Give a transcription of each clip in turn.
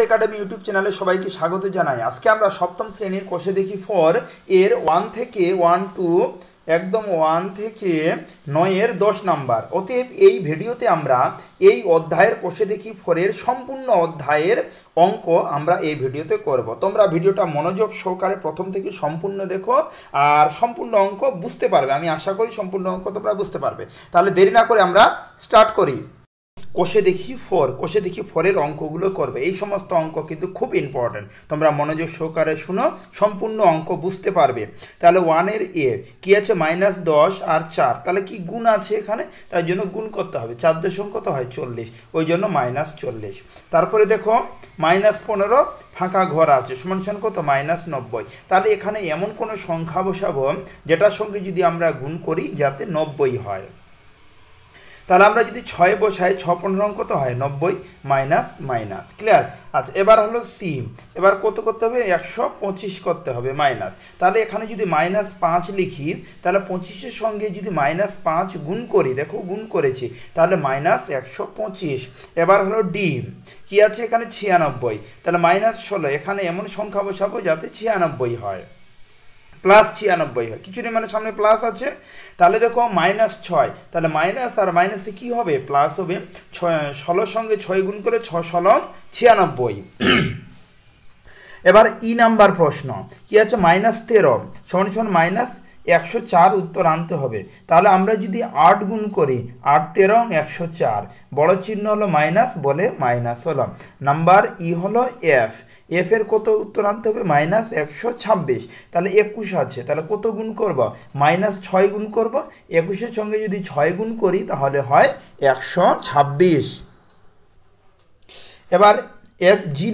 Academy YouTube চ্যানেলে সবাইকে স্বাগত জানাই। আজকে আমরা সপ্তম শ্রেণীর কোষে দেখি 4 এর 1 থেকে 1 টু একদম 1 থেকে 9 এর 10 নাম্বার। অতএব এই ভিডিওতে আমরা এই অধ্যায়ের কোষে দেখি 4 এর সম্পূর্ণ অধ্যায়ের অঙ্ক আমরা এই ভিডিওতে করব। তোমরা ভিডিওটা মনোযোগ সহকারে প্রথম থেকে সম্পূর্ণ দেখো আর সম্পূর্ণ অঙ্ক বুঝতে পারবে। আমি আশা করি সম্পূর্ণ অঙ্ক তোমরা বুঝতে পারবে। তাহলে দেরি না করে আমরা স্টার্ট করি। কোষে দেখি 4 এর অঙ্কগুলো করবে। এই সমস্ত অঙ্ক কিন্তু খুব ইম্পর্টেন্ট, তোমরা মনোযোগ সহকারে শুনো, সম্পূর্ণ অঙ্ক বুঝতে পারবে। তাহলে 1 এর এ কি আছে -10 আর 4, তাহলে কি গুণ আছে এখানে, তার জন্য গুণ করতে হবে। 4 দশম কত হয় 40, ওই জন্য -40। তারপরে দেখো -15 ফাঁকা ঘর আছে সমান কত -90। তাহলে এখানে এমন কোনো সংখ্যা বসাবো যেটার সঙ্গে যদি আমরা গুণ করি যাতে 90 হয়। তাহলে আমরা যদি 6 বসাই 6 15 কত হয় 90 মাইনাস। ক্লিয়ার? আচ্ছা, এবার হলো সি। এবার কত করতে হবে 125 করতে হবে মাইনাস। তাহলে এখানে যদি -5 লিখি তাহলে 25-এর সঙ্গে যদি -5 গুণ করি, দেখো গুণ করেছি, তাহলে -125। এবার হলো ডি, কি আছে এখানে 96, তাহলে -16। এখানে এমন সংখ্যা বসাবো যাতে 96 হয়, +96 হয়। কিছু নেই, মানে সামনে প্লাস আছে। তাহলে দেখো -6, তাহলে মাইনাস আর মাইনাসে কি হবে প্লাস হবে। 16 সঙ্গে 6 গুণ করে 6 16 96। এবার ই নাম্বার প্রশ্ন, কি আছে -13 সমান -104 উত্তর আনতে হবে। তাহলে আমরা যদি 8 গুণ করি 8 13 104, বড় চিহ্ন হলো মাইনাস বলে মাইনাস হলো। নাম্বার ই হলো এফ এর কত উত্তর আনতে হবে -126। তাহলে 21 আছে, তাহলে কত গুণ করব -6 গুণ করব। 21-এর সঙ্গে যদি 6 গুণ করি তাহলে হয় 126। এবার এফ জি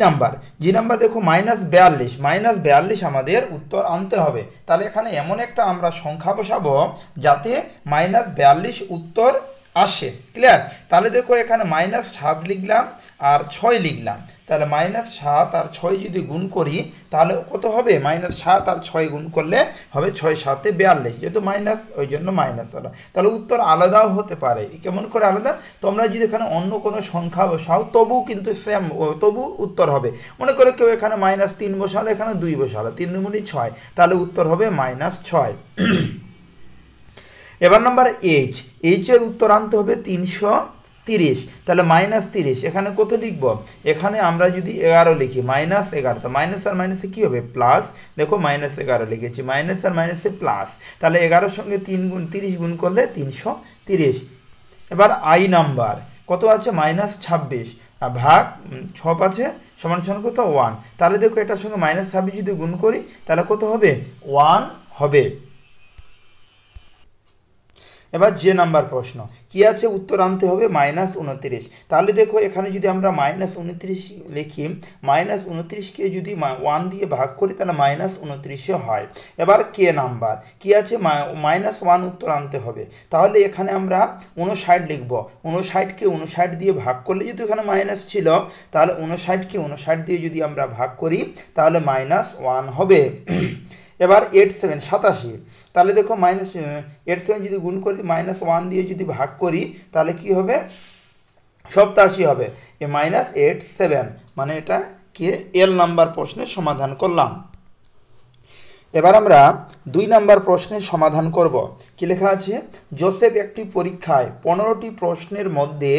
নাম্বার দেখো -42 আমাদের উত্তর আনতে হবে। তাহলে এখানে এমন একটা আমরা সংখ্যা বসাবো যাতে -42 উত্তর আসে। ক্লিয়ার? তাহলে দেখো এখানে -7 লিখলাম আর 6 লিখলাম। তাহলে -7 আর 6 যদি গুণ করি তাহলে কত হবে, -7 আর 6 গুণ করলে হবে 6 7 42, যেহেতু মাইনাস ওই জন্য মাইনাস হলো। তাহলে উত্তর আলাদাও হতে পারে। কেমন করে আলাদা, তোমরা যদি এখানে অন্য কোনো সংখ্যা বসাও তবু কিন্তু সেম, তবু উত্তর হবে। মনে করে কেউ এখানে -3 বসালো, এখানে 2 বসালো, 3 দুগুণে 6, তাহলে উত্তর হবে -6। এবার নাম্বার এইচ এর উত্তর আনতে হবে 330। তাহলে -30 এখানে কত লিখব, এখানে আমরা যদি 11 লিখি -11, তো মাইনাস আর মাইনাসে কি হবে প্লাস। দেখো -11 লিখেছি, মাইনাস আর মাইনাসে প্লাস। তাহলে 11-এর সঙ্গে 30 গুণ করলে 330। এবার আই নাম্বার কত আছে -26 ভাগ 6 আছে সমান কত 1। তাহলে দেখো এটার সঙ্গে -26 যদি গুণ করি তাহলে কত হবে 1 হবে। এবার যে নাম্বার প্রশ্ন, কি আছে উত্তর আনতে হবে -29। তাহলে দেখো এখানে যদি আমরা -29 লিখি, -29কে যদি 1 দিয়ে ভাগ করি তাহলে -29 হয়। এবার কে নাম্বার, কি আছে -1 উত্তর আনতে হবে। তাহলে এখানে আমরা 59 লিখব। 59কে 59 দিয়ে ভাগ করলে, যেহেতু এখানে মাইনাস ছিল, তাহলে 59কে 59 দিয়ে যদি আমরা ভাগ করি তাহলে -1 হবে। এবার 87, তাহলে দেখো -87 যদি গুণ করি -1 দিয়ে যদি ভাগ করি তাহলে কি হবে 87 হবে। -87 মানে এটা কে এল নাম্বার প্রশ্নের সমাধান করলাম। এবার আমরা 2 নাম্বার প্রশ্নের সমাধান করব। কি লেখা আছে, জোসেফ একটি পরীক্ষায় 15টি প্রশ্নের মধ্যে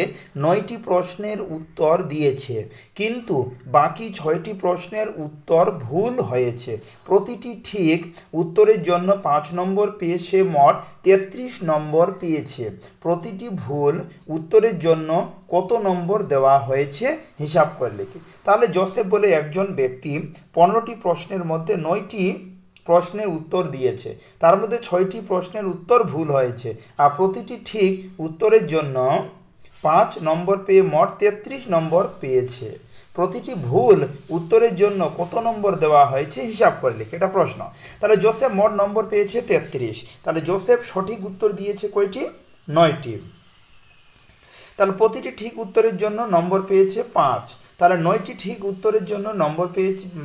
9টি প্রশ্নের উত্তর দিয়েছে, কিন্তু বাকি 6টি প্রশ্নের উত্তর ভুল হয়েছে। প্রতিটি ঠিক উত্তরের জন্য 5 নম্বর পেয়ে সে মোট 33 নম্বর পেয়েছে। প্রতিটি ভুল উত্তরের জন্য কত নম্বর দেওয়া হয়েছে হিসাব করে লিখি। তাহলে জোসেফ বলে একজন ব্যক্তি 15টি প্রশ্নের মধ্যে 9টি প্রশ্নের উত্তর দিয়েছে, তার মধ্যে 6টি প্রশ্নের উত্তর ভুল হয়েছে, আর প্রতিটি ঠিক উত্তরের জন্য 5 নম্বর পেয়ে মোট 33 নম্বর পেয়েছে। প্রতিটি ভুল উত্তরের জন্য কত নম্বর দেওয়া হয়েছে হিসাব করে লিখে, এটা প্রশ্ন। তাহলে জোসেফ মোট নম্বর পেয়েছে 33, তাহলে জোসেফ সঠিক উত্তর দিয়েছে কয়টি, 9টি। তাহলে প্রতিটি ঠিক উত্তরের জন্য নম্বর পেয়েছে 5, তাহলে 9টি ঠিক উত্তরের জন্য নম্বর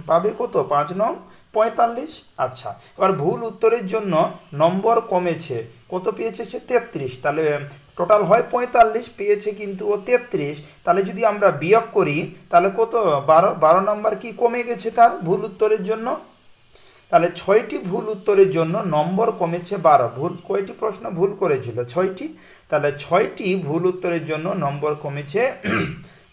পাবে কত? 5 নং 45। আচ্ছা, এবার ভুল উত্তরের জন্য নম্বর কমেছে, কত পেয়েছে সে? 33। তাহলে টোটাল হয় 45, পেয়েছে কিন্তু ও 33। তাহলে যদি আমরা বিয়োগ করি তাহলে কত? 12 নম্বর কি কমে গেছে তার ভুল উত্তরের জন্য। তাহলে 6টি ভুল উত্তরের জন্য নম্বর কমেছে 12। ভুল কয়টি প্রশ্ন ভুল করেছিল? 6টি। তাহলে 6টি ভুল উত্তরের জন্য নম্বর কমেছে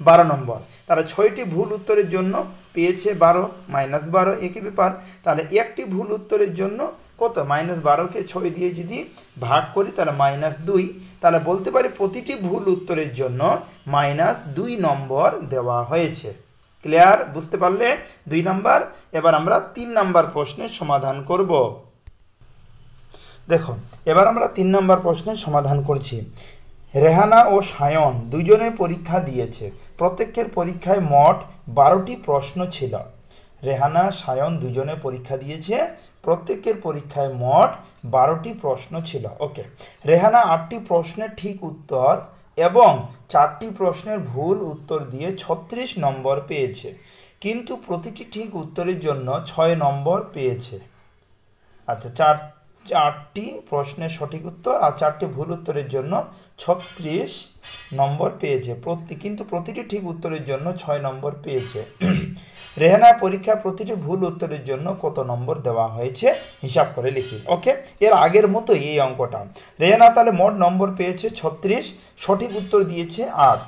12 নম্বর। তাহলে 6টি ভুল উত্তরের জন্য পেয়েছে 12, -12 একই ব্যাপার। তাহলে একটি ভুল উত্তরের জন্য কত? -12কে 6 দিয়ে যদি ভাগ করি তাহলে -2। তাহলে বলতে পারি প্রতিটি ভুল উত্তরের জন্য -2 নম্বর দেওয়া হয়েছে। ক্লিয়ার? বুঝতে পারলে 2 নাম্বার। এবার আমরা 3 নাম্বার প্রশ্নের সমাধান করব। দেখো, এবার আমরা 3 নাম্বার প্রশ্নের সমাধান করছি। রেহানা ও সায়ন দুজনে পরীক্ষা দিয়েছে, প্রত্যেকের পরীক্ষায় মোট 12টি প্রশ্ন ছিল। রেহানা সায়ন দুজনে পরীক্ষা দিয়েছে, প্রত্যেকের পরীক্ষায় মোট 12টি প্রশ্ন ছিল। ওকে, রেহানা 8টি প্রশ্নের ঠিক উত্তর এবং 4টি প্রশ্নের ভুল উত্তর দিয়ে 36 নম্বর পেয়েছে, কিন্তু প্রতিটি ঠিক উত্তরের জন্য 6 নম্বর পেয়েছে। আচ্ছা, 4টি প্রশ্নের সঠিক উত্তর আর 4টি ভুল উত্তরের জন্য 36 নম্বর পেয়েছে, কিন্তু প্রতিটি ঠিক উত্তরের জন্য 6 নম্বর পেয়েছে। রেহানা পরীক্ষা প্রতিটি ভুল উত্তরের জন্য কত নম্বর দেওয়া হয়েছে হিসাব করে লিখি। ওকে, এর আগের মতো এই অঙ্কটা। রেহানা তাহলে মোট নম্বর পেয়েছে 36, সঠিক উত্তর দিয়েছে 8।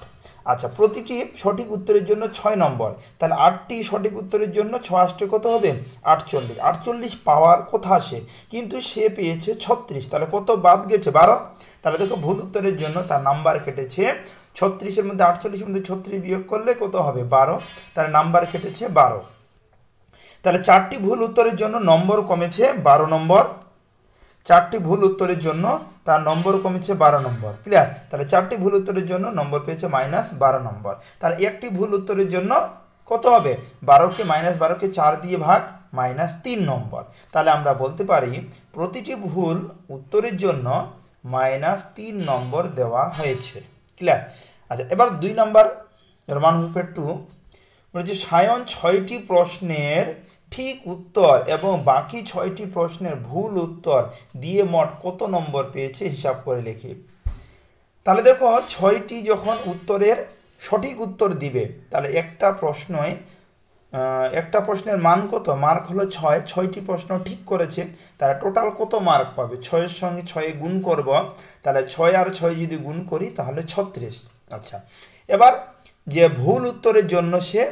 আচ্ছা, প্রতিটি সঠিক উত্তরের জন্য 6 নম্বর, তাহলে 8টি সঠিক উত্তরের জন্য 6 আসতে কত হবে? 48। 48 পাওয়ার কথা আসে, কিন্তু সে পেয়েছে 36, তাহলে কত বাদ গেছে? 12। তাহলে দেখো, ভুল উত্তরের জন্য তার নাম্বার কেটেছে 36-এর মধ্যে 48-এর মধ্যে 36 বিয়োগ করলে কত হবে? 12। তাহলে নাম্বার কেটেছে 12। তাহলে 4টি ভুল উত্তরের জন্য নম্বর কমেছে 12 নম্বর। 4টি ভুল উত্তরের জন্য তার নম্বর কমেছে 12 নম্বর। ক্লিয়ার? তাহলে 4টি ভুল উত্তরের জন্য নম্বর পেয়েছে -12 নম্বর। তাহলে একটি ভুল উত্তরের জন্য কত হবে? 12কে 4 দিয়ে ভাগ, -3 নম্বর। তাহলে আমরা বলতে পারি প্রতিটি ভুল উত্তরের জন্য -3 নম্বর দেওয়া হয়েছে। ক্লিয়ার? আচ্ছা, এবার 2 নম্বর রোমান হুফের 2 বলেছে সায়ন 6টি প্রশ্নের ঠিক উত্তর এবং বাকি 6টি প্রশ্নের ভুল উত্তর দিয়ে মোট কত নম্বর পেয়েছে হিসাব করে লিখি। তাহলে দেখো, 6টি যখন উত্তরের সঠিক উত্তর দিবে, তাহলে একটা প্রশ্নের মান কত? মার্ক হলো 6। 6টি প্রশ্ন ঠিক করেছে, তাহলে টোটাল কত মার্ক পাবে? 6-এর সঙ্গে 6 গুণ করব, তাহলে 6 আর 6 যদি গুণ করি তাহলে 36। আচ্ছা, এবার যে ভুল উত্তরের জন্য সে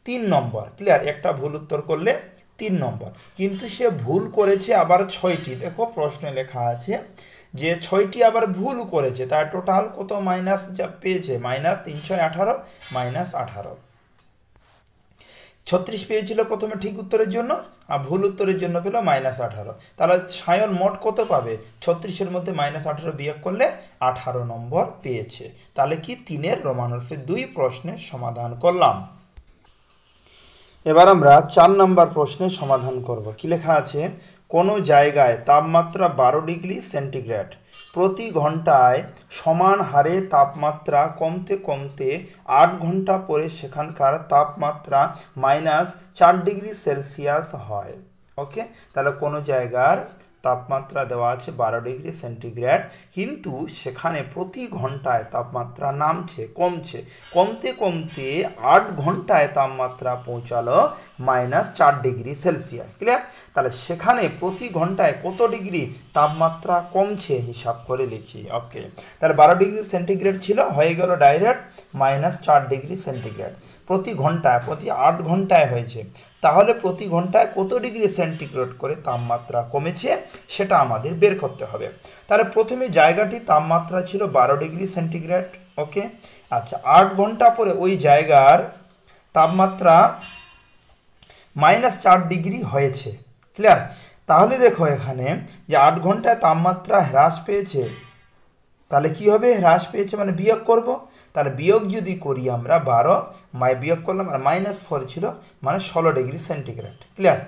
3 নম্বর। ক্লিয়ার? একটা ভুল উত্তর করলে 3 নম্বর, কিন্তু সে ভুল করেছে আবার 6টি। দেখো প্রশ্নে লেখা আছে যে 6টি আবার ভুল করেছে, তার টোটাল কত মাইনাস যা পেয়েছে? -318 -18। 36 পেয়েছিল প্রথমে ঠিক উত্তরের জন্য, আর ভুল উত্তরের জন্য পেল -18। তাহলে সায়ন মোট কত পাবে? 36-এর মধ্যে -18 বিয়োগ করলে 18 নম্বর পেয়েছে। তাহলে কি 3-এর রোমান হরফে 2 প্রশ্নের সমাধান করলাম। এবার আমরা 4 নম্বর প্রশ্নের সমাধান করব। কি লেখা আছে? কোনো জায়গায় তাপমাত্রা 12 ডিগ্রি সেন্টিগ্রেড, প্রতি ঘন্টায় সমান হারে তাপমাত্রা কমতে কমতে 8 ঘন্টা পরে সেখানকার তাপমাত্রা -4 ডিগ্রি সেলসিয়াস হয়। ওকে, তাহলে কোনো জায়গার তাপমাত্রা দেওয়া আছে 12 ডিগ্রি সেন্টিগ্রেড, কিন্তু সেখানে প্রতি ঘন্টায় তাপমাত্রা কমতে কমতে 8 ঘন্টায় তাপমাত্রা পৌঁছালো -4 ডিগ্রি সেলসিয়াস। ক্লিয়ার? তাহলে সেখানে প্রতি ঘন্টায় কত ডিগ্রি তাপমাত্রা কমছে হিসাব করে লিখি। ওকে, তাহলে 12 ডিগ্রি সেন্টিগ্রেড ছিল, হয়ে গেল ডাইরেক্ট -4 ডিগ্রি সেন্টিগ্রেড। প্রতি ঘন্টায়, প্রতি 8 ঘন্টায় হয়েছে, তাহলে প্রতি ঘন্টায় কত ডিগ্রি সেন্টিগ্রেড করে তাপমাত্রা কমেছে সেটা আমাদের বের করতে হবে। তাহলে প্রথমে জায়গাটি তাপমাত্রা ছিল 12 ডিগ্রি সেন্টিগ্রেড। ওকে, আচ্ছা, 8 ঘন্টা পরে ওই জায়গার তাপমাত্রা -4 ডিগ্রি হয়েছে। ক্লিয়ার? তাহলে দেখো এখানে যে 8 ঘন্টায় তাপমাত্রা হ্রাস পেয়েছে, তাহলে কি হবে? হ্রাস পেয়েছে মানে বিয়োগ করব। তাহলে বিয়োগ যদি করি আমরা 12 বিয়োগ করলাম, আর -4 ছিল মানে 16 ডিগ্রি সেন্টিগ্রেড। ক্লিয়ার?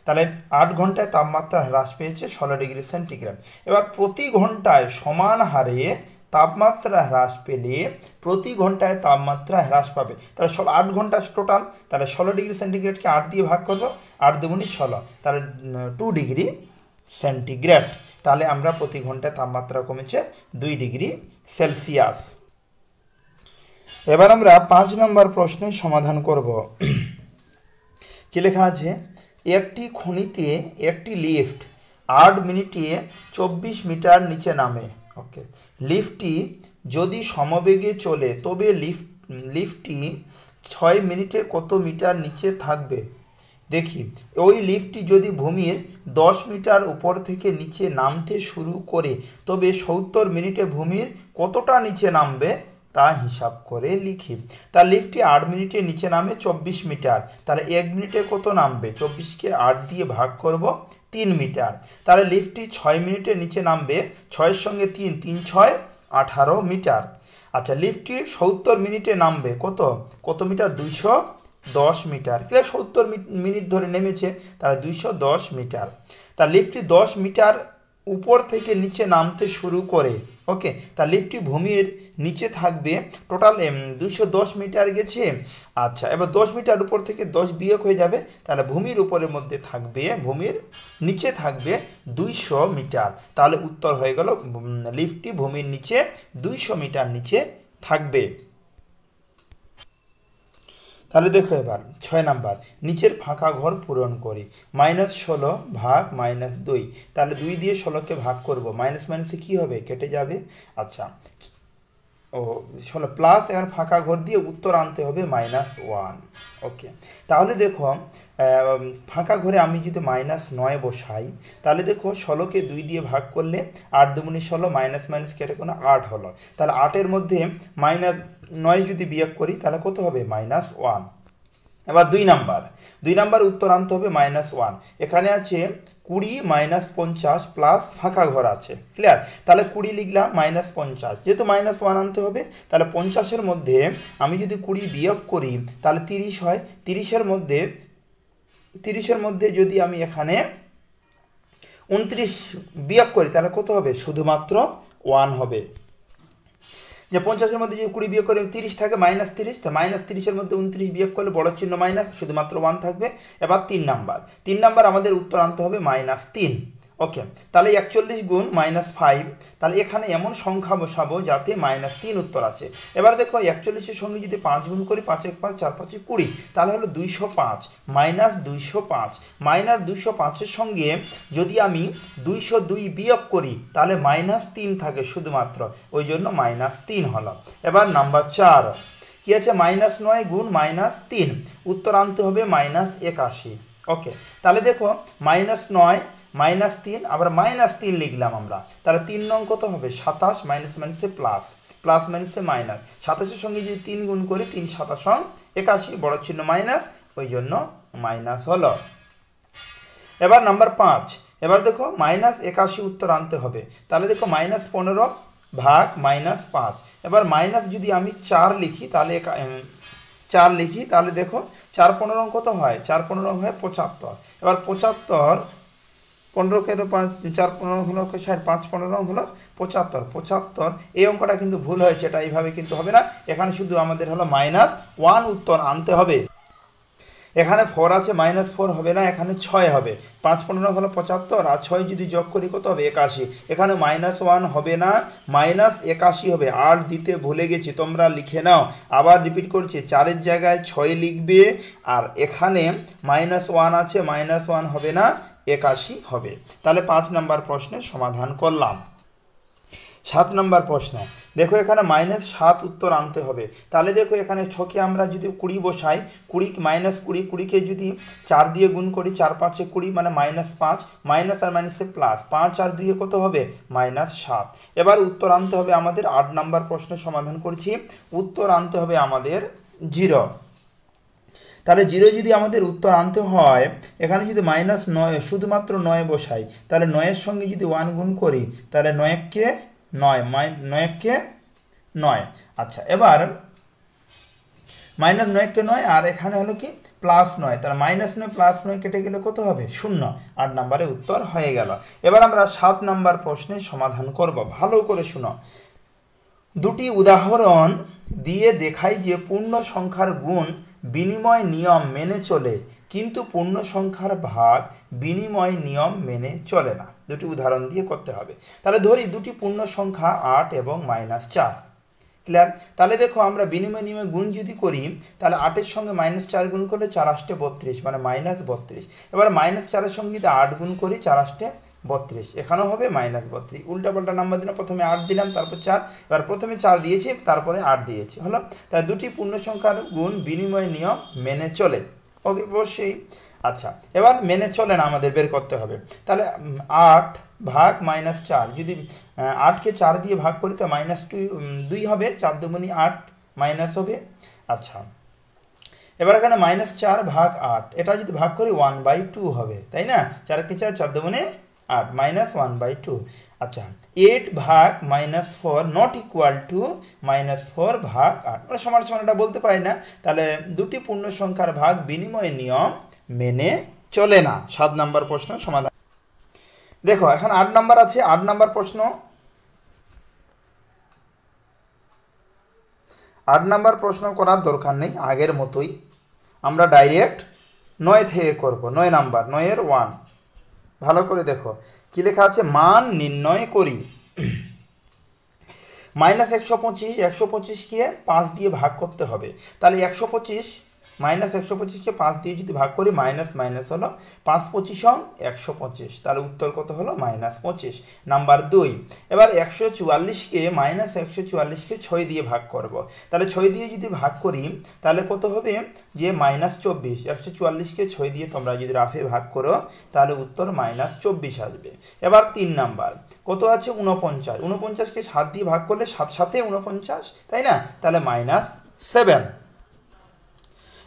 তাহলে 8 ঘন্টায় তাপমাত্রা হ্রাস পেয়েছে 16 ডিগ্রি সেন্টিগ্রেড। এবার প্রতি ঘন্টায় সমান হারে তাপমাত্রা হ্রাস পেলে প্রতি ঘন্টায় তাপমাত্রা হ্রাস পাবে। তাহলে 8 ঘন্টা টোটাল, তাহলে 16 ডিগ্রি সেন্টিগ্রেডকে 8 দিয়ে ভাগ করব, 8 দুগুণে 16, তাহলে 2 ডিগ্রি সেন্টিগ্রেড। তাহলে আমরা প্রতি ঘন্টায় তাপমাত্রা কমেছে 2 ডিগ্রি সেলসিয়াস। এবার আমরা 5 নম্বর প্রশ্নের সমাধান করব। কি লেখা আছে? একটি খনিতে একটি লিফট 8 মিনিটে 24 মিটার নিচে নামে। ওকে, লিফটটি যদি সমবেগে চলে তবে লিফটটি 6 মিনিটে কত মিটার নিচে থাকবে? দেখি, ওই লিফটটি যদি ভূমির 10 মিটার উপর থেকে নিচে নামতে শুরু করে তবে 70 মিনিটে ভূমির কতটা নিচে নামবে তা হিসাব করে লিখি। তার লিফটটি 8 মিনিটে নিচে নামে 24 মিটার, তাহলে 1 মিনিটে কত নামবে? 24কে 8 দিয়ে ভাগ করব, 3 মিটার। তাহলে লিফটটি 6 মিনিটে নিচে নামবে, 6-এর সঙ্গে 3, 3 6 18 মিটার। আচ্ছা, লিফটটি 70 মিনিটে নামবে কত মিটার? 210 মিটার। 70 মিনিট ধরে নেমেছে, তাহলে 210 মিটার। তার লিফটটি 10 মিটার উপর থেকে নিচে নামতে শুরু করে। ওকে, তার লিফটটি ভূমির নিচে থাকবে, টোটাল 210 মিটার গেছে। আচ্ছা, এবার 10 মিটার উপর থেকে 10 বিয়োগ হয়ে যাবে, তাহলে ভূমির উপরের মধ্যে থাকবে, ভূমির নিচে থাকবে 200 মিটার। তাহলে উত্তর হয়ে গেল লিফটটি ভূমির নিচে 200 মিটার নিচে থাকবে। তাহলে দেখো এবার 6 নাম্বার, নিচের ফাঁকা ঘর পূরণ করি। -16 ভাগ -2, তাহলে 2 দিয়ে 16কে ভাগ করব, মাইনাস মাইনাসে কি হবে? কেটে যাবে। আচ্ছা, 16 প্লাস, এবার ফাঁকা ঘর দিয়ে উত্তর আনতে হবে -1। ওকে, তাহলে দেখো ফাঁকা ঘরে আমি যদি -9 বসাই, তাহলে দেখো 16কে 2 দিয়ে ভাগ করলে 8 দুগুণে 16, মাইনাস মাইনাস কেটে কোনো 8 হলো। তাহলে 8-এর মধ্যে -9 যদি বিয়োগ করি তাহলে কত হবে? -1। এবার 2 নাম্বার উত্তর আনতে হবে -1। এখানে আছে 20 -50 প্লাস ফাঁকা ঘর আছে, ক্লিয়ার? তাহলে 20 লিখলাম, -50, যেহেতু -1 আনতে হবে, তাহলে 50-এর মধ্যে আমি যদি 20 বিয়োগ করি তাহলে 30 হয়। 30-এর মধ্যে যদি আমি এখানে 29 বিয়োগ করি তাহলে কত হবে? শুধুমাত্র 1 হবে। যে 50-এর মধ্যে যদি 20 বিয়োগ করে 30 থাকে, -30, তো -30-এর মধ্যে 29 বিয়োগ করলে বড় চিহ্ন মাইনাস, শুধুমাত্র 1 থাকবে। এবার 3 নাম্বার আমাদের উত্তর আনতে হবে -3। ওকে, তাহলে 41 গুণ -5, তাহলে এখানে এমন সংখ্যা বসাবো যাতে -3 উত্তর আসে। এবার দেখো 41-এর সঙ্গে যদি 5 গুণ করি, 5 1 5, 4 5 20, তাহলে হলো 205, -205। -205-এর সঙ্গে যদি আমি 202 বিয়োগ করি তাহলে -3 থাকে শুধুমাত্র, ওই জন্য -3 হলো। এবার নাম্বার 4 কি আছে? -9 গুণ -3, উত্তর আনতে হবে -81। ওকে, তাহলে দেখো -9 -3, আবার -3 লিখলাম আমরা, তাহলে 3 নং কত হবে? 27, মাইনাস মাইনাসে প্লাস, প্লাস মাইনাসে মাইনাস, 27-এর সঙ্গে যদি 3 গুণ করি, 3 27 81, বড় চিহ্ন মাইনাস, ওই জন্য মাইনাস হলো। এবার নাম্বার 5, এবার দেখো -81 উত্তর আনতে হবে। তাহলে দেখো -15 ভাগ -5, এবার মাইনাস যদি আমি 4 লিখি তাহলে 4 লিখি, তাহলে দেখো 4 15 কত হয়? 4 15 হয় 75। এবার 75, 15-কে 4 15 হলো 60, 5 15 হলো 75। এই অঙ্কটা কিন্তু ভুল হয়েছে, এটা এইভাবে কিন্তু হবে না, এখানে শুধু আমাদের হলো -1 উত্তর আনতে হবে। এখানে 4 আছে, -4 হবে না, এখানে 6 হবে। 5 15 হলো 75, আর 6 যদি যোগ করি কত হবে? 81। এখানে -1 হবে না, -81 হবে। আর দিতে ভুলে গেছি, তোমরা লিখে নাও, আবার রিপিট করছি, 4-এর জায়গায় 6 লিখবে, আর এখানে -1 আছে, -1 হবে না, 81 হবে। তাহলে 5 নাম্বার প্রশ্নের সমাধান করলাম। 7 নাম্বার প্রশ্ন, দেখো এখানে -7 উত্তর আনতে হবে। তাহলে দেখো এখানে 6-কে আমরা যদি 20 বসাই, 20 20কে যদি 4 দিয়ে গুণ করি, 4 5 20, মানে -5, মাইনাস আর মাইনাসে প্লাস, 5 আর 2 কত হবে? -7। এবার উত্তর আনতে হবে আমাদের, 8 নাম্বার প্রশ্নের সমাধান করছি, উত্তর আনতে হবে আমাদের 0। তাহলে 0 যদি আমাদের উত্তর আনতে হয়, এখানে যদি -9 শুধুমাত্র 9 বসাই, তাহলে 9-এর সঙ্গে যদি 1 গুণ করি, তাহলে 9-কে 9, 9। আচ্ছা, এবার -9-কে 9, আর এখানে হলো কি +9, তাহলে -9 +9 কেটে গেলে কত হবে? 0। 8 নম্বরে উত্তর হয়ে গেল। এবার আমরা 7 নাম্বার প্রশ্নের সমাধান করব, ভালো করে শুনো। দুটি উদাহরণ দিয়ে দেখাই যে পূর্ণ সংখ্যার গুণ বিনিময় নিয়ম মেনে চলে, কিন্তু পূর্ণ সংখ্যার ভাগ বিনিময় নিয়ম মেনে চলে না। দুটি উদাহরণ দিয়ে করতে হবে। তাহলে ধরি দুটি পূর্ণ সংখ্যা 8 এবং -4। ক্লিয়ার? তাহলে দেখো আমরা বিনিময় নিয়মে গুণ যদি করি তাহলে 8-এর সঙ্গে -4 গুণ করলে 4 8 32 মানে -32। এবার -4-এর সঙ্গে যদি 8 গুণ করি 4 8 32, এখানেও হবে -32। উল্টাপাল্টা নাম্বার দিলাম, প্রথমে 8 দিলাম তারপর 4, এবার প্রথমে 4 দিয়েছি তারপরে 8 দিয়েছি, হলো। তাই দুটি পূর্ণ সংখ্যার গুণ বিনিময় নিয়ম মেনে চলে। ওকে, অবশ্যই। আচ্ছা, এবার মেনে চলে না আমাদের বের করতে হবে। তাহলে 8 ভাগ -4, যদি 8কে 4 দিয়ে ভাগ করি তো -2 হবে, 4 দুগুণী 8 মাইনাস হবে। আচ্ছা, এবার এখানে -4 ভাগ 8, এটা যদি ভাগ করি 1/2 হবে, তাই না? 4কে 4, 4 দুগুণে 8, -1/2। আচ্ছা, 8 ভাগ -4 নট ইকুয়াল টু -4 ভাগ 8, মানে সমান সমান এটা বলতে পারি না। তাহলে দুটি পূর্ণ সংখ্যার ভাগ বিনিময় নিয়ম মেনে চলে না। 7 নম্বর প্রশ্ন সমাধান। দেখো এখন 8 নম্বর আছে। 8 নম্বর প্রশ্ন, 8 নম্বর প্রশ্ন করার দরকার নেই, আগের মতোই আমরা ডাইরেক্ট 9 থেকে করব। 9 নাম্বার, 9-এর 1। ভালো করে দেখো কি লেখা আছে, মান নির্ণয় করি। -125, 125কে 5 দিয়ে ভাগ করতে হবে। তাহলে 125 -125কে 5 দিয়ে যদি ভাগ করি মাইনাস মাইনাস হলো 5 25 125, তাহলে উত্তর কত হলো -25। নাম্বার 2, এবার 144কে -144কে 6 দিয়ে ভাগ করব। তাহলে 6 দিয়ে যদি ভাগ করি তাহলে কত হবে, যে -24। 144কে 6 দিয়ে তোমরা যদি রাফে ভাগ করো তাহলে উত্তর -24 আসবে। এবার 3 নাম্বার কত আছে, 49। 49কে 7 দিয়ে ভাগ করলে 7 7 49, তাই না? তাহলে -7।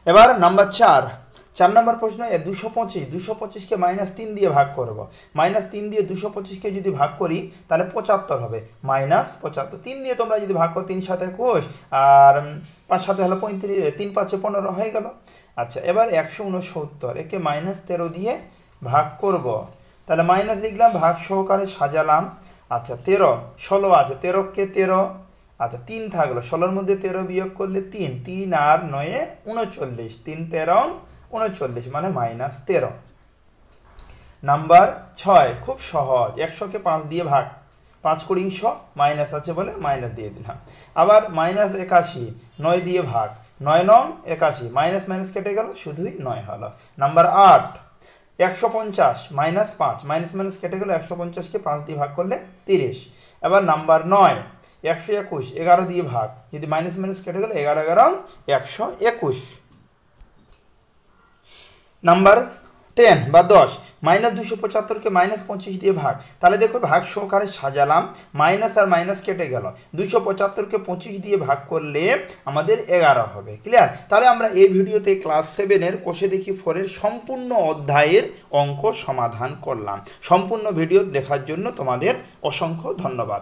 এবার নাম্বার 4 নম্বর প্রশ্ন, 225কে -3 দিয়ে ভাগ করব। -3 দিয়ে 225কে যদি ভাগ করি তাহলে 75 হবে, -75। 3 দিয়ে তোমরা যদি ভাগ করো 3 7 21, আর 5 7 হলো 35, 3 5 15 হয়ে গেল। আচ্ছা, এবার 169, একে -13 দিয়ে ভাগ করব। তাহলে মাইনাস লিখলাম, ভাগ সহকারে সাজালাম। আচ্ছা, 13 16 আছে, 13কে 13, আচ্ছা 3 থাকলো, 16-র মধ্যে 13 বিয়োগ করলে 3, 3 আর 9 39, 3 13 39 মানে -13। নাম্বার 6 খুব সহজ, 100কে 5 দিয়ে ভাগ, 5 কুড়ি 100, মাইনাস আছে বলে মাইনাস দিয়ে দিলাম। আবার -81, 9 দিয়ে ভাগ, 9 9 81, মাইনাস মাইনাস কেটে গেল, শুধুই 9 হলো। নাম্বার 8 150 -5, মাইনাস মাইনাস কেটে গেল, 150কে 5 দিয়ে ভাগ করলে 30। এবার নাম্বার 9 121, 11 দিয়ে ভাগ, যদি মাইনাস মাইনাস কেটে গেল, 11 11 121। নাম্বার 10 বা 10, -275কে -25 দিয়ে ভাগ। তাহলে দেখো ভাগ সহকারে সাজালাম, মাইনাস আর মাইনাস কেটে গেল, 275কে 25 দিয়ে ভাগ করলে আমাদের 11 হবে। ক্লিয়ার? তাহলে আমরা এই ভিডিওতে ক্লাস 7-এর কোষে দেখি 4-এর সম্পূর্ণ অধ্যায়ের অঙ্ক সমাধান করলাম। সম্পূর্ণ ভিডিও দেখার জন্য তোমাদের অসংখ্য ধন্যবাদ।